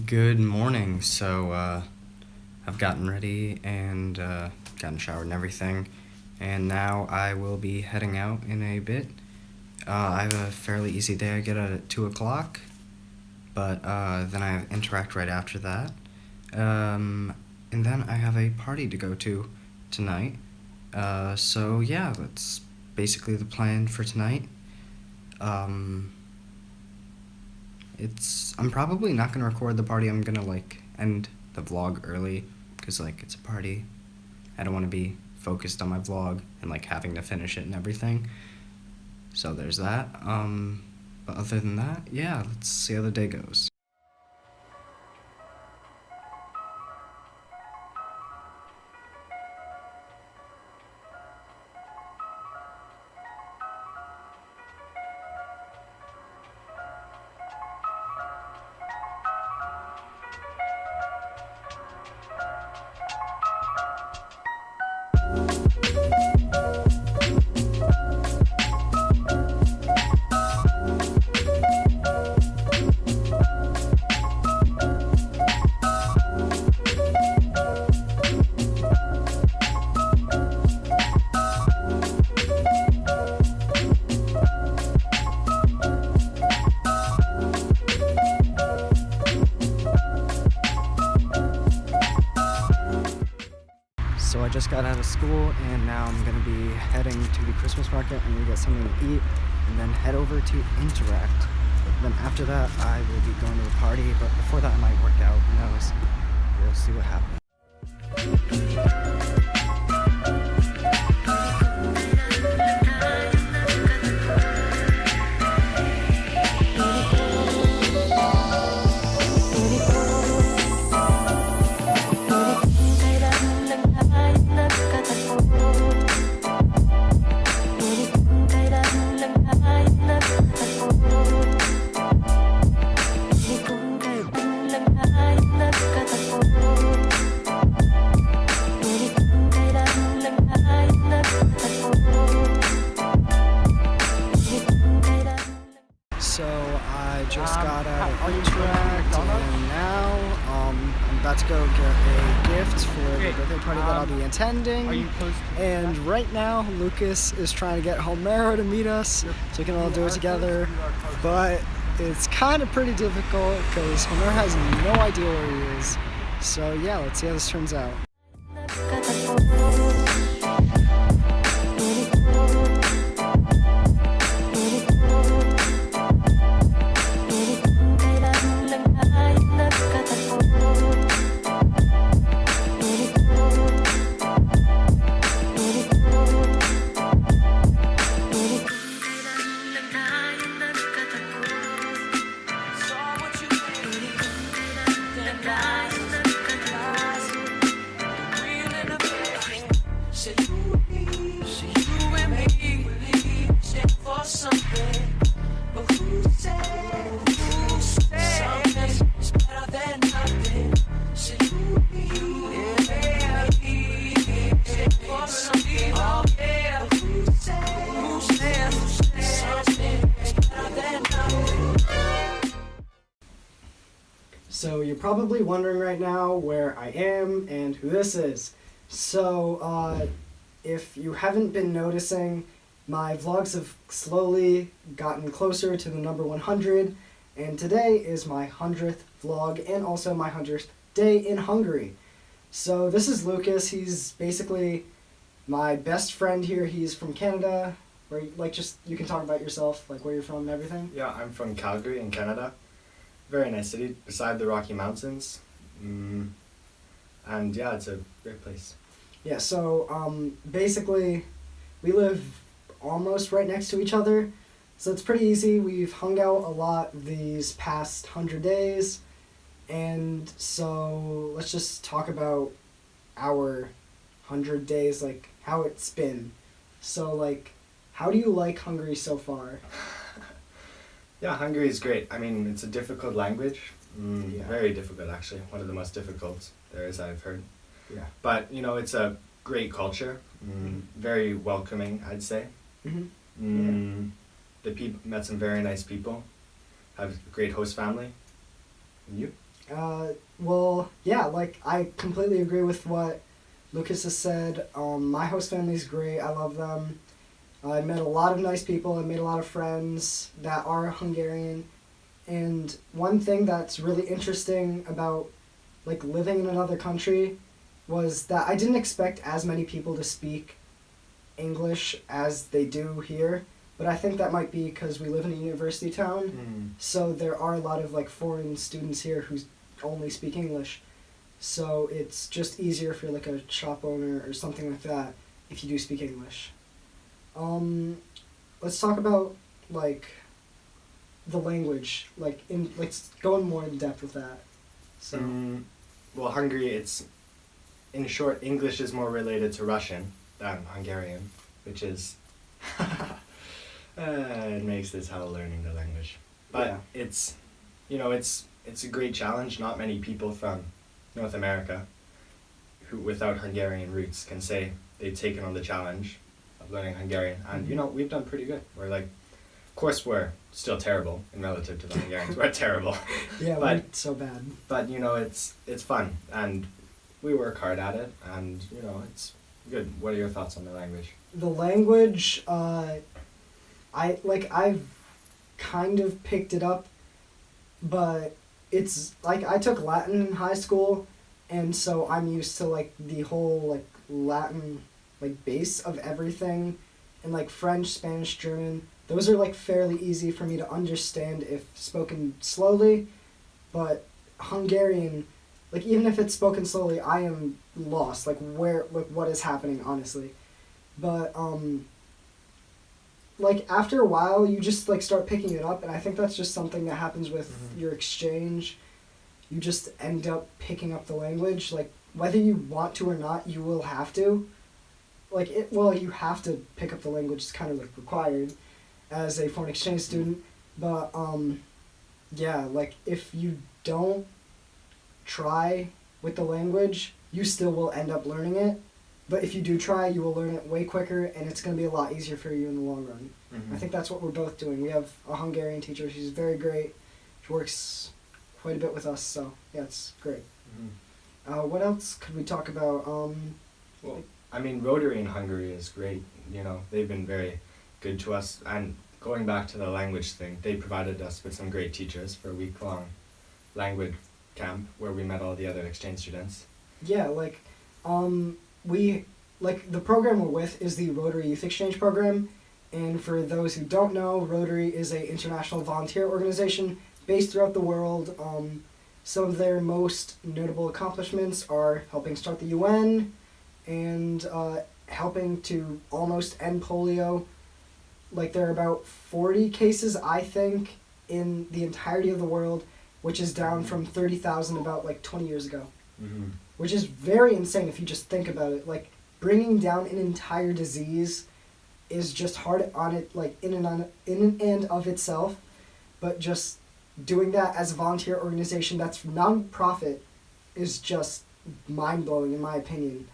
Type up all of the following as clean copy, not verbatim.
Good morning. I've gotten ready and gotten showered and everything, and now I will be heading out in a bit. I have a fairly easy day. I get out at 2 o'clock, but then I have Interact right after that. And then I have a party to go to tonight. Yeah, that's basically the plan for tonight. I'm probably not gonna record the party. I'm gonna end the vlog early because it's a party. I don't want to be focused on my vlog and having to finish it and everything. So there's that. But other than that, yeah, let's see how the day goes. So I just got out of school and now I'm going to be heading to the Christmas market. I'm going to get something to eat and then head over to Interact. Then after that I will be going to a party, but before that I might work out, who knows. We'll see what happens. So I just got out of Interact and now I'm about to go get a gift for the birthday party that I'll be attending. And right now Lucas is trying to get Homero to meet us so we can all do it together. But it's kind of pretty difficult because Homero has no idea where he is. So yeah, let's see how this turns out. So you're probably wondering right now where I am and who this is. So if you haven't been noticing, my vlogs have slowly gotten closer to the number 100, and today is my 100th vlog and also my 100th day in Hungary. So this is Lucas. He's basically my best friend here. He's from Canada. Where you can talk about yourself, where you're from and everything. Yeah, I'm from Calgary in Canada. Very nice city beside the Rocky Mountains. And yeah, it's a great place. Yeah, so basically we live almost right next to each other, so it's pretty easy. We've hung out a lot these past 100 days, and so let's just talk about our 100 days, how it's been. So how do you like Hungary so far? Yeah, Hungary is great. I mean, it's a difficult language. Yeah. Very difficult, actually. One of the most difficult there is, I've heard. Yeah. But, it's a great culture. Very welcoming, I'd say. The people met some very nice people. Have a great host family. And you? Well, yeah, like I completely agree with what Lucas has said. My host family's great. I love them. I met a lot of nice people. I made a lot of friends that are Hungarian. And one thing that's really interesting about like living in another country was that I didn't expect as many people to speak English as they do here. But I think that might be because we live in a university town, so there are a lot of like foreign students here who only speak English. So it's just easier if you're like a shop owner or something like that if you do speak English. Let's talk about like the language. Let's go in more in depth with that. So Well, Hungary, it's in short, English is more related to Russian than Hungarian, which is it makes this hell learning the language. But Yeah. it's, it's a great challenge. Not many people from North America who without Hungarian roots can say they've taken on the challenge of learning Hungarian, and we've done pretty good. We're like, of course, we're still terrible in relative to the Hungarians. We're terrible. yeah, but we're so bad. but it's fun, and we work hard at it, and it's good. What are your thoughts on the language? The language, I've kind of picked it up, but it's like I took Latin in high school, and so I'm used to like the whole like Latin like base of everything, and like French, Spanish, German. Those are like fairly easy for me to understand if spoken slowly, but Hungarian, like even if it's spoken slowly, I am lost. Like what is happening honestly, but like after a while you just like start picking it up, and I think that's just something that happens with your exchange. You just end up picking up the language, like whether you want to or not, you will have to. You have to pick up the language. It's kind of like required as a foreign exchange student, but yeah, like if you don't try with the language, you still will end up learning it. But if you do try, you will learn it way quicker, and it's going to be a lot easier for you in the long run. I think that's what we're both doing. We have a Hungarian teacher. She's very great. She works quite a bit with us, so yeah, it's great. What else could we talk about? Well, I mean, Rotary in Hungary is great. They've been very good to us. And going back to the language thing, they provided us with some great teachers for a week-long language camp where we met all the other exchange students. Yeah, the program we're with is the Rotary Youth Exchange Program. And for those who don't know, Rotary is an international volunteer organization based throughout the world. Some of their most notable accomplishments are helping start the UN and helping to almost end polio. Like there are about 40 cases, I think, in the entirety of the world, which is down from 30,000 about like 20 years ago. Which is very insane if you just think about it. Like bringing down an entire disease is just hard on it, like in and of itself, but just doing that as a volunteer organization that's non-profit is just mind-blowing in my opinion.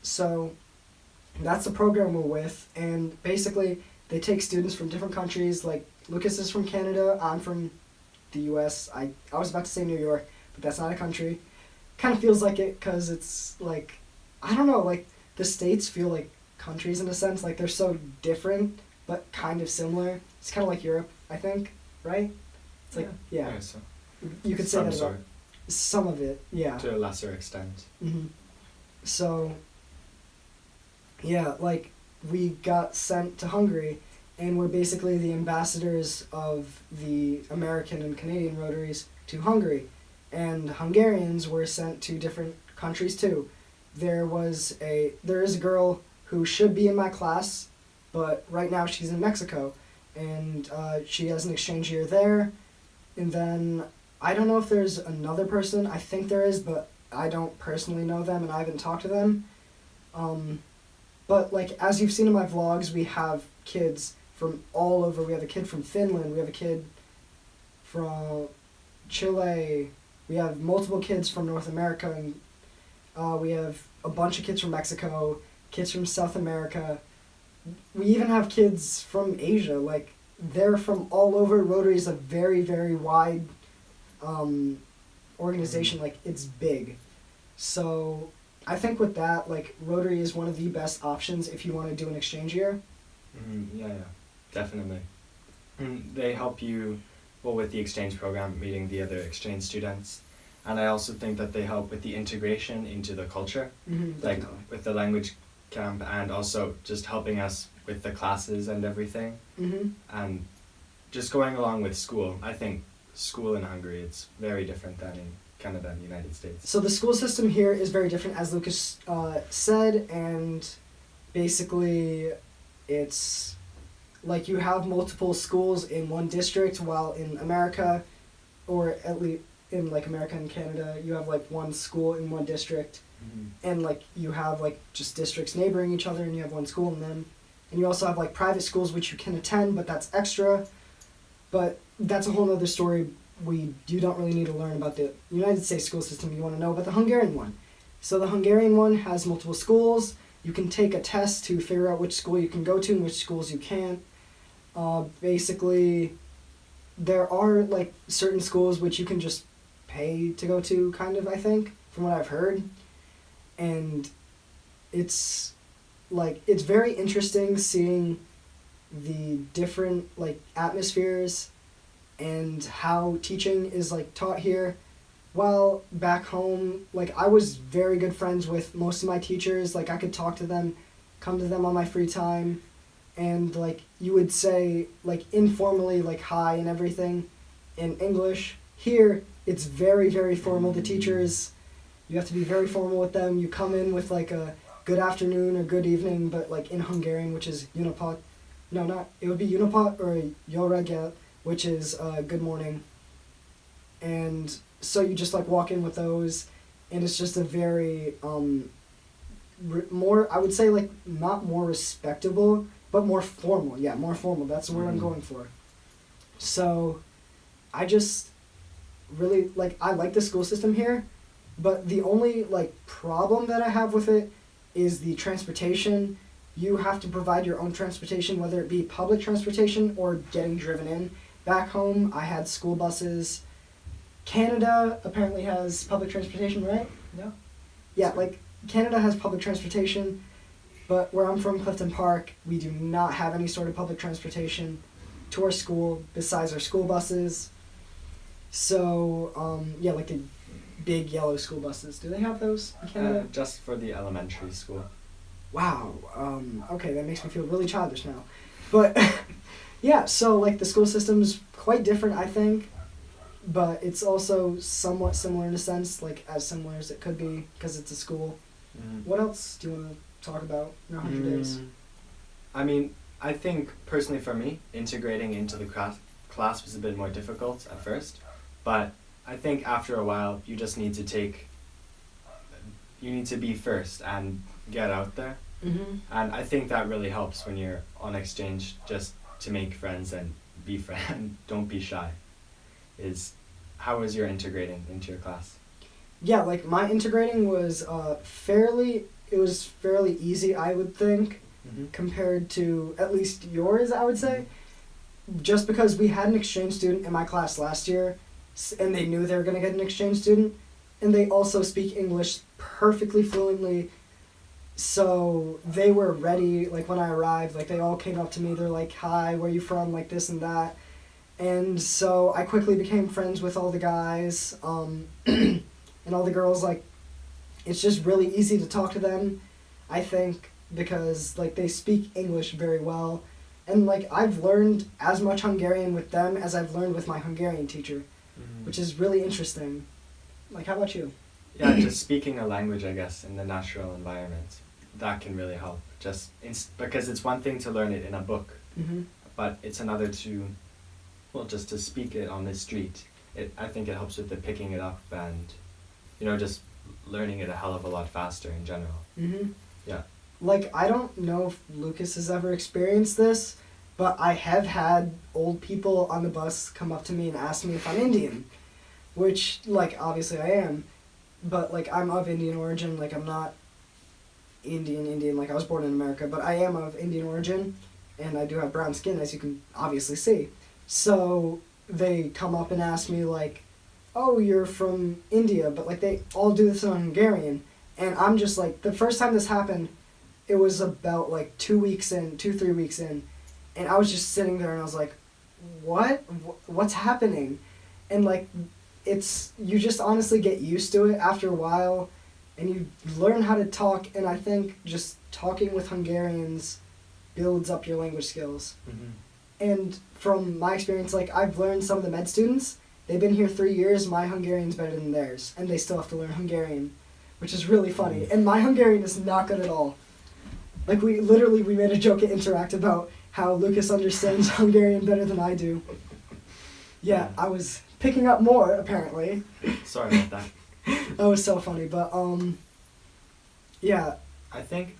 So that's the program we're with, and basically they take students from different countries. Like Lucas is from Canada, I'm from the US. I was about to say New York, but that's not a country. Kind of feels like it because it's like, I don't know, like the states feel like countries in a sense. Like they're so different but kind of similar. It's kind of like Europe, I think, right? It's like, yeah. I guess so. You could say that about some of it, yeah. To a lesser extent. So, yeah, like we got sent to Hungary, and we're basically the ambassadors of the American and Canadian Rotaries to Hungary. And Hungarians were sent to different countries too. There is a girl who should be in my class, but right now she's in Mexico, and she has an exchange year there. And then I don't know if there's another person. I think there is, but I don't personally know them, and I haven't talked to them. But like as you've seen in my vlogs, we have kids from all over. We have a kid from Finland. We have a kid from Chile. We have multiple kids from North America, and we have a bunch of kids from Mexico, kids from South America. We even have kids from Asia. Like they're from all over. Rotary is a very, very wide organization, like it's big. So I think with that, like Rotary is one of the best options if you want to do an exchange year. Yeah, definitely. They help you, well, with the exchange program, meeting the other exchange students. And I also think that they help with the integration into the culture, like Definitely. with the language camp, and also just helping us with the classes and everything. And just going along with school. I think school in Hungary, it's very different than in Canada and the United States. So the school system here is very different, as Lucas said, and basically it's like you have multiple schools in one district, while in America, or at least in like America and Canada, you have like one school in one district, and like you have like just districts neighboring each other, and you have one school in them, and you also have like private schools which you can attend, but that's extra. But that's a whole other story. You don't really need to learn about the United States school system. You want to know about the Hungarian one. So the Hungarian one has multiple schools. You can take a test to figure out which school you can go to and which schools you can't. Basically, there are like certain schools which you can just pay to go to, kind of, I think, from what I've heard. And it's very interesting seeing the different like atmospheres and how teaching is like taught here. While back home, like I was very good friends with most of my teachers. Like I could talk to them, come to them on my free time, and like you would say like informally like hi and everything in English. Here it's very, very formal. The teachers, you have to be very formal with them. You come in with like a good afternoon or good evening, but like in Hungarian, which is Unapot. No, not, it would be Unapot or Jó reggel, which is good morning. And so you just like walk in with those, and it's just a very more, I would say, like not more respectable, but more formal. Yeah, more formal. That's the word I'm going for. So I just really like, I like the school system here, but the only like problem that I have with it is the transportation. You have to provide your own transportation, whether it be public transportation or getting driven in. Back home, I had school buses. Canada apparently has public transportation, right? No? Yeah, like Canada has public transportation, but where I'm from, Clifton Park, we do not have any sort of public transportation to our school besides our school buses. So, yeah, like the big yellow school buses. Do they have those in Canada? Just for the elementary school. Wow. Okay, that makes me feel really childish now. But, yeah, so, like, the school system's quite different, I think. But it's also somewhat similar in a sense, like, as similar as it could be, because it's a school. What else do you want to talk about in 100 days? I mean, I think, personally for me, integrating into the class was a bit more difficult at first. But I think after a while, you just need to be first and get out there. And I think that really helps when you're on exchange, just to make friends and be friend. Don't be shy. How was your integrating into your class? Yeah, like my integrating was fairly easy, I would think, compared to at least yours, I would say. Just because we had an exchange student in my class last year, and they knew they were going to get an exchange student, and they also speak English perfectly fluently. So they were ready, like when I arrived, like they all came up to me, they're like, hi, where are you from, like this and that. And so I quickly became friends with all the guys, and all the girls. Like, it's just really easy to talk to them, I think, because like they speak English very well. And like I've learned as much Hungarian with them as I've learned with my Hungarian teacher, which is really interesting. Like, how about you? Yeah, just speaking a language, I guess, in the natural environment, that can really help. Just because it's one thing to learn it in a book, but it's another to, well, just to speak it on the street. I think it helps with the picking it up and, just learning it a hell of a lot faster in general. Yeah. Like, I don't know if Lucas has ever experienced this, but I have had old people on the bus come up to me and ask me if I'm Indian, which, like, obviously I am, but, like, I'm of Indian origin. Like, I'm not Indian, like, I was born in America, but I am of Indian origin, and I do have brown skin, as you can obviously see. So they come up and ask me, like, oh, you're from India, but like they all do this in Hungarian, and I'm just like, the first time this happened, it was about like 3 weeks in, and I was just sitting there and I was like, what's happening? And like, you just honestly get used to it after a while, and you learn how to talk, and I think just talking with Hungarians builds up your language skills. Mm-hmm. And from my experience, like, I've learned some of the med students, they've been here 3 years, my Hungarian's better than theirs, and they still have to learn Hungarian, which is really funny. And my Hungarian is not good at all. Like, we made a joke at Interact about how Lucas understands Hungarian better than I do. Yeah, I was picking up more, apparently. Sorry about that. That was so funny, but, yeah. I think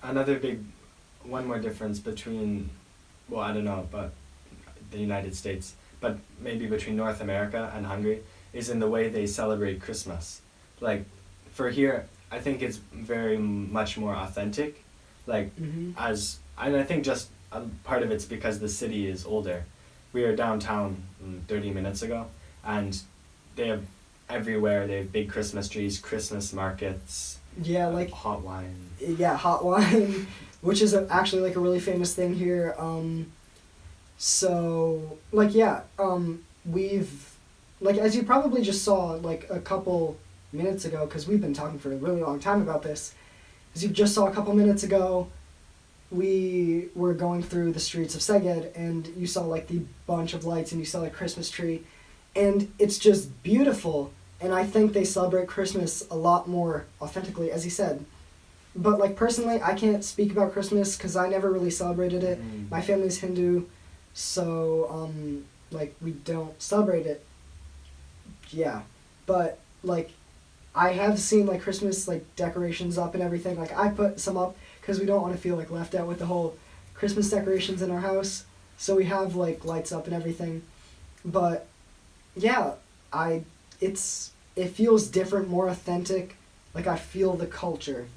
one more difference between, well, I don't know, but the United States, but maybe between North America and Hungary, is in the way they celebrate Christmas. Like, for here, I think it's very much more authentic. Like, Mm-hmm. and I think just a part of it's because the city is older. We were downtown 30 minutes ago, and they have everywhere, they have big Christmas trees, Christmas markets, Yeah, like, hot wine. yeah, hot wine, which is actually like a really famous thing here. So like, yeah, we've, like, as you probably just saw like a couple minutes ago, because we've been talking for a really long time about this, as you just saw a couple minutes ago, we were going through the streets of Szeged, and you saw like the bunch of lights, and you saw a Christmas tree, and it's just beautiful. And I think they celebrate Christmas a lot more authentically, as he said. But like, personally, I can't speak about Christmas because I never really celebrated it. Mm. My family's Hindu, so like, we don't celebrate it. Yeah, but like, I have seen like Christmas like decorations up and everything. Like, I put some up because we don't want to feel like left out with the whole Christmas decorations in our house. So we have like lights up and everything. But yeah, it feels different, more authentic. Like, I feel the culture.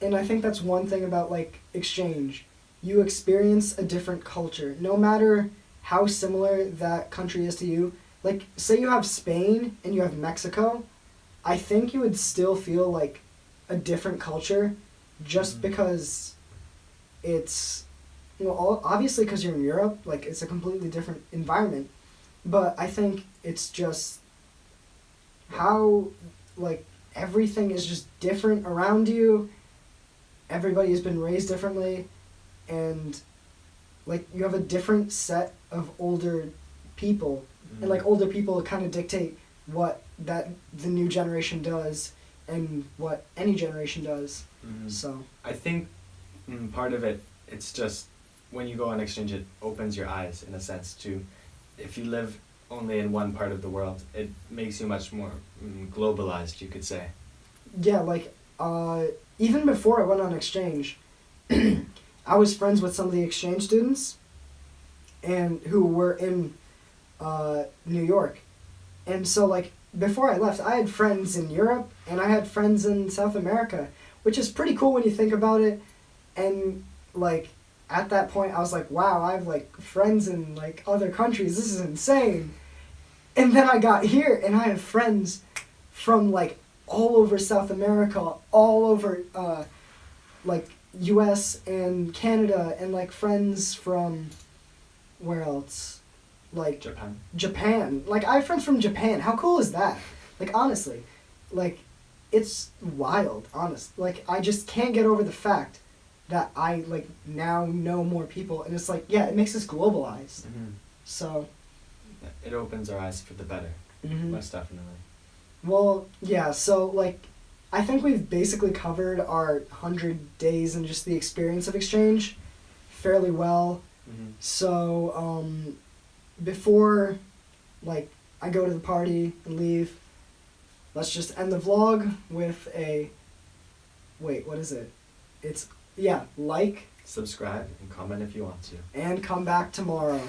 And I think that's one thing about like exchange. You experience a different culture, no matter how similar that country is to you. Like, say you have Spain and you have Mexico, I think you would still feel like a different culture, just because it's, obviously because you're in Europe, like, it's a completely different environment. But I think it's just how, like, everything is just different around you. Everybody has been raised differently, and like, you have a different set of older people, and like, older people kind of dictate what the new generation does and what any generation does. Mm-hmm. So I think part of it, it's just when you go on exchange, it opens your eyes in a sense to, if you live only in one part of the world, it makes you much more globalized, you could say. yeah, like, even before I went on exchange, I was friends with some of the exchange students, and who were in New York. And so like, before I left, I had friends in Europe and I had friends in South America, which is pretty cool when you think about it. And like, at that point I was like, wow, I have like friends in like other countries. This is insane. And then I got here and I have friends from like all over South America, all over like US and Canada, and like friends from where else? Like Japan. Like, I have friends from Japan. How cool is that? Like, honestly, like, it's wild, honest. Like, I just can't get over the fact that I like now know more people, and it's like, yeah, it makes us globalized. Mm-hmm. So it opens our eyes for the better. Mm-hmm. Most definitely. Well, yeah, so like, I think we've basically covered our 100 days and just the experience of exchange fairly well. Mm-hmm. So before like I go to the party and leave, let's just end the vlog with a, wait, what is it? It's, yeah, like, subscribe and comment if you want to. and come back tomorrow.